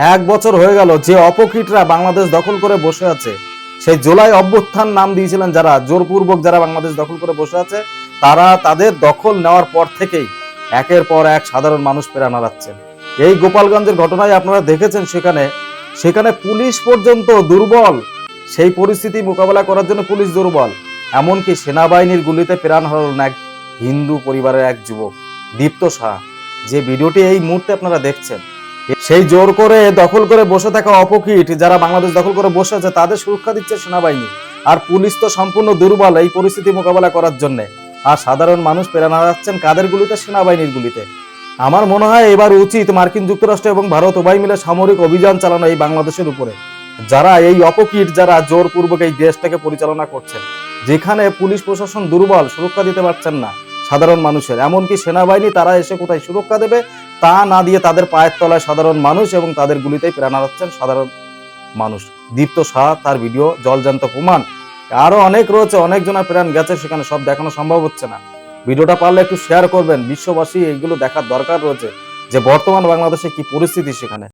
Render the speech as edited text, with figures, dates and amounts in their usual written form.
1 বছর হয়ে গেল যে অপকীটরা বাংলাদেশ দখল করে বসে আছে, সেই জুলাই অভ্যুত্থান নাম দিয়েছিলেন যারা, জোরপূর্বক যারা বাংলাদেশ দখল করে বসে আছে, তারা তাদের দখল নেওয়ার পর থেকেই একের পর এক সাধারণ মানুষ প্রাণ হারাচ্ছেন। এই গোপালগঞ্জের ঘটনায় আপনারা দেখেছেন, সেখানে সেখানে পুলিশ পর্যন্ত দুর্বল। সেই পরিস্থিতি মোকাবেলা করার জন্য পুলিশ দুর্বল। এমনকি সেনাবাহিনীর গুলিতে প্রাণ হারালেন এক হিন্দু পরিবারের এক যুবক, দীপ্ত সাহা। যে ভিডিওটি এই মুহূর্তে আপনারা দেখছেন, সেই জোর করে দখল করে বসে থাকা অপকীট যারা বাংলাদেশ দখল করে বসে আছে, তাদের সুরক্ষা দিচ্ছে সেনাবাহিনী। আর পুলিশ তো সম্পূর্ণ দুর্বল এই পরিস্থিতি মোকাবেলা করার জন্য। আর সাধারণ মানুষ প্রাণ হারাচ্ছেন কাদের গুলিতে? সেনাবাহিনীর গুলিতে। আমার মনে হয় এবার উচিত মার্কিন যুক্তরাষ্ট্র এবং ভারত উভয় মিলে সামরিক অভিযান চালানো এই বাংলাদেশের উপরে। যারা এই অপকীট যারা জোরপূর্বক এই দেশটাকে পরিচালনা করছেন, যেখানে পুলিশ প্রশাসন দুর্বল, সুরক্ষা দিতে পারছেন না সাধারণ মানুষের, এমনকি সেনাবাহিনী তারা এসে কোথায় সুরক্ষা দেবে তা না দিয়ে তাদের পায়ের তলায় সাধারণ মানুষ এবং তাদের গুলিতেই প্রাণ হারাচ্ছেন সাধারণ মানুষ। দীপ্ত সাহা, তার ভিডিও জলজান্ত প্রমাণ। আরো অনেক রয়েছে, অনেকজনের প্রাণ গেছে, সেখানে সব দেখানো সম্ভব হচ্ছে না। ভিডিওটা পারলে একটু শেয়ার করবেন, বিশ্ববাসী এইগুলো দেখার দরকার রয়েছে যে বর্তমান বাংলাদেশে কি পরিস্থিতি সেখানে।